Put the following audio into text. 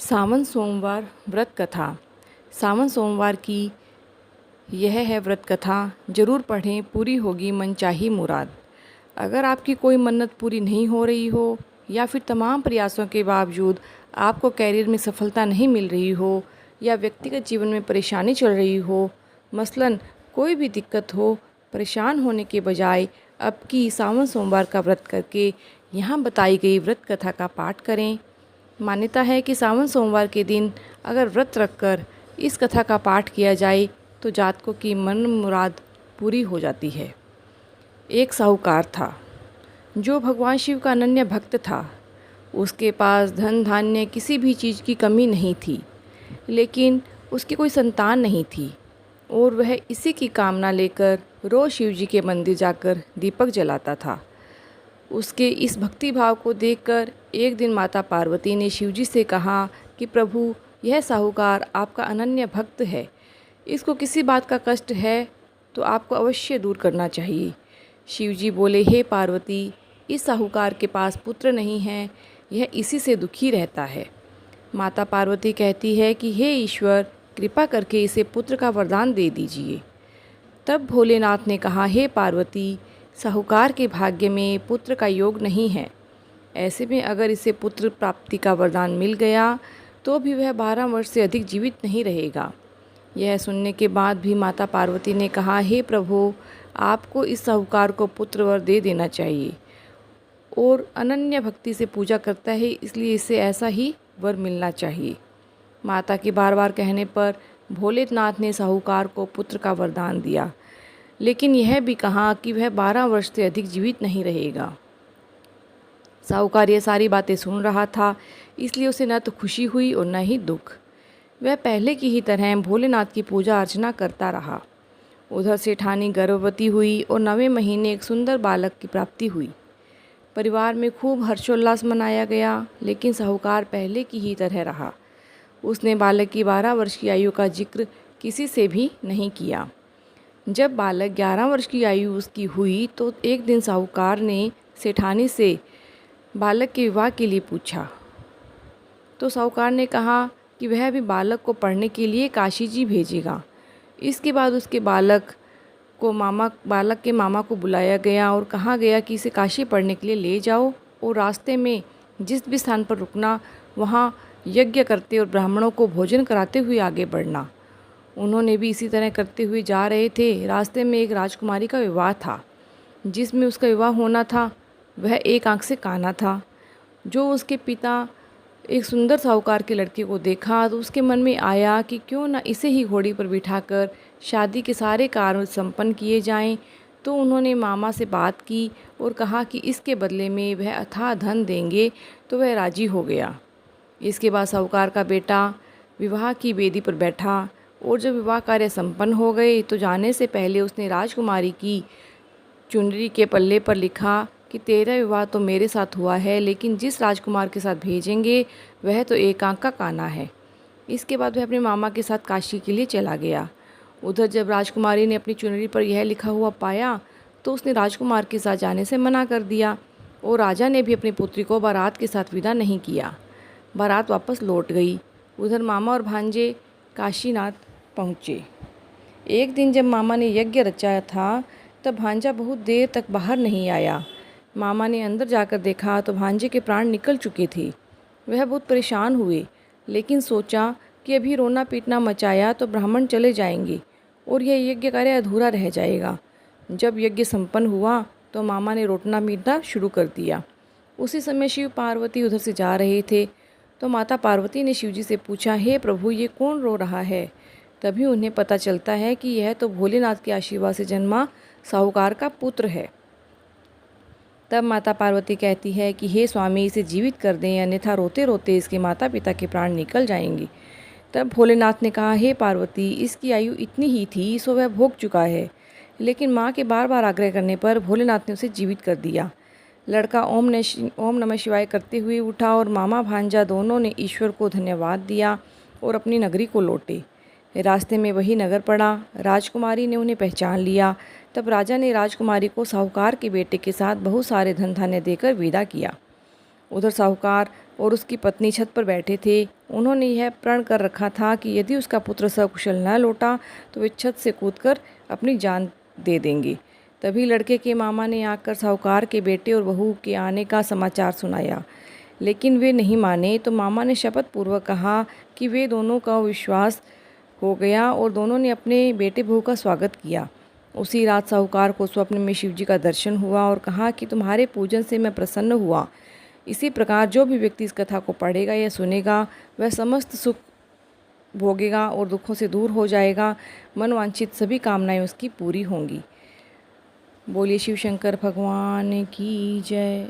सावन सोमवार व्रत कथा। सावन सोमवार की यह है व्रत कथा। ज़रूर पढ़ें, पूरी होगी मनचाही मुराद। अगर आपकी कोई मन्नत पूरी नहीं हो रही हो या फिर तमाम प्रयासों के बावजूद आपको कैरियर में सफलता नहीं मिल रही हो या व्यक्तिगत जीवन में परेशानी चल रही हो, मसलन कोई भी दिक्कत हो, परेशान होने के बजाय अब की सावन सोमवार का व्रत करके यहाँ बताई गई व्रत कथा का पाठ करें। मान्यता है कि सावन सोमवार के दिन अगर व्रत रखकर इस कथा का पाठ किया जाए तो जातकों की मन मुराद पूरी हो जाती है। एक साहूकार था जो भगवान शिव का अनन्य भक्त था। उसके पास धन धान्य किसी भी चीज़ की कमी नहीं थी, लेकिन उसकी कोई संतान नहीं थी और वह इसी की कामना लेकर रोज़ शिव जी के मंदिर जाकर दीपक जलाता था। उसके इस भक्ति भाव को देखकर एक दिन माता पार्वती ने शिवजी से कहा कि प्रभु, यह साहूकार आपका अनन्य भक्त है, इसको किसी बात का कष्ट है तो आपको अवश्य दूर करना चाहिए। शिवजी बोले, हे पार्वती, इस साहूकार के पास पुत्र नहीं है, यह इसी से दुखी रहता है। माता पार्वती कहती है कि हे ईश्वर, कृपा करके इसे पुत्र का वरदान दे दीजिए। तब भोलेनाथ ने कहा, हे पार्वती, साहूकार के भाग्य में पुत्र का योग नहीं है। ऐसे में अगर इसे पुत्र प्राप्ति का वरदान मिल गया तो भी वह 12 वर्ष से अधिक जीवित नहीं रहेगा। यह सुनने के बाद भी माता पार्वती ने कहा, हे प्रभु, आपको इस साहूकार को पुत्र वर दे देना चाहिए और अनन्य भक्ति से पूजा करता है, इसलिए इसे ऐसा ही वर मिलना चाहिए। माता के बार बार कहने पर भोलेनाथ ने साहूकार को पुत्र का वरदान दिया, लेकिन यह भी कहा कि वह 12 वर्ष से अधिक जीवित नहीं रहेगा। साहूकार ये सारी बातें सुन रहा था, इसलिए उसे न तो खुशी हुई और न ही दुख। वह पहले की ही तरह भोलेनाथ की पूजा अर्चना करता रहा। उधर सेठानी गर्भवती हुई और 9वें महीने एक सुंदर बालक की प्राप्ति हुई। परिवार में खूब हर्षोल्लास मनाया गया, लेकिन साहूकार पहले की ही तरह रहा। उसने बालक की 12 वर्ष की आयु का जिक्र किसी से भी नहीं किया। जब बालक 11 वर्ष की आयु उसकी हुई तो एक दिन साहूकार ने सेठानी से बालक के विवाह के लिए पूछा। तो साहूकार ने कहा कि वह भी बालक को पढ़ने के लिए काशी जी भेजेगा। इसके बाद उसके बालक के मामा को बुलाया गया और कहा गया कि इसे काशी पढ़ने के लिए ले जाओ और रास्ते में जिस भी स्थान पर रुकना वहाँ यज्ञ करते और ब्राह्मणों को भोजन कराते हुए आगे बढ़ना। उन्होंने भी इसी तरह करते हुए जा रहे थे। रास्ते में एक राजकुमारी का विवाह था। जिसमें उसका विवाह होना था वह एक आंख से काना था। जो उसके पिता एक सुंदर साहूकार के लड़के को देखा तो उसके मन में आया कि क्यों न इसे ही घोड़ी पर बिठाकर शादी के सारे कार्य संपन्न किए जाएं। तो उन्होंने मामा से बात की और कहा कि इसके बदले में वह अथाह धन देंगे, तो वह राजी हो गया। इसके बाद साहूकार का बेटा विवाह की वेदी पर बैठा और जब विवाह कार्य संपन्न हो गए तो जाने से पहले उसने राजकुमारी की चुनरी के पल्ले पर लिखा कि तेरा विवाह तो मेरे साथ हुआ है, लेकिन जिस राजकुमार के साथ भेजेंगे वह तो एक आंख का काना है। इसके बाद वह अपने मामा के साथ काशी के लिए चला गया। उधर जब राजकुमारी ने अपनी चुनरी पर यह लिखा हुआ पाया तो उसने राजकुमार के साथ जाने से मना कर दिया और राजा ने भी अपनी पुत्री को बारात के साथ विदा नहीं किया। बारात वापस लौट गई। उधर मामा और भांजे काशीनाथ पहुँचे। एक दिन जब मामा ने यज्ञ रचाया था तब भांजा बहुत देर तक बाहर नहीं आया। मामा ने अंदर जाकर देखा तो भांजे के प्राण निकल चुके थे। वह बहुत परेशान हुए, लेकिन सोचा कि अभी रोना पीटना मचाया तो ब्राह्मण चले जाएंगे और यह यज्ञ कार्य अधूरा रह जाएगा। जब यज्ञ संपन्न हुआ तो मामा ने रोटना पीटना शुरू कर दिया। उसी समय शिव पार्वती उधर से जा रहे थे तो माता पार्वती ने शिवजी से पूछा, हे प्रभु, ये कौन रो रहा है? तभी उन्हें पता चलता है कि यह तो भोलेनाथ के आशीर्वाद से जन्मा साहूकार का पुत्र है। तब माता पार्वती कहती है कि हे स्वामी, इसे जीवित कर दें, अन्यथा रोते रोते इसके माता पिता के प्राण निकल जाएंगे। तब भोलेनाथ ने कहा, हे पार्वती, इसकी आयु इतनी ही थी, सो वह भोग चुका है। लेकिन माँ के बार बार आग्रह करने पर भोलेनाथ ने उसे जीवित कर दिया। लड़का ओम नमः शिवाय करते हुए उठा और मामा भांजा दोनों ने ईश्वर को धन्यवाद दिया और अपनी नगरी को लौटे। रास्ते में वही नगर पड़ा। राजकुमारी ने उन्हें पहचान लिया। तब राजा ने राजकुमारी को साहूकार के बेटे के साथ बहुत सारे धन धान्य देकर विदा किया उधर साहूकार और उसकी पत्नी छत पर बैठे थे। उन्होंने यह प्रण कर रखा था कि यदि उसका पुत्र सकुशल न लौटा तो वे छत से कूदकर अपनी जान दे देंगे। तभी लड़के के मामा ने आकर साहूकार के बेटे और बहू के आने का समाचार सुनाया, लेकिन वे नहीं माने। तो मामा ने शपथ पूर्वक कहा कि वे दोनों का विश्वास हो गया और दोनों ने अपने बेटे बहू का स्वागत किया। उसी रात साहूकार को स्वप्न में शिवजी का दर्शन हुआ और कहा कि तुम्हारे पूजन से मैं प्रसन्न हुआ। इसी प्रकार जो भी व्यक्ति इस कथा को पढ़ेगा या सुनेगा वह समस्त सुख भोगेगा और दुखों से दूर हो जाएगा। मनवांछित सभी कामनाएं उसकी पूरी होंगी। बोलिए शिव शंकर भगवान की जय।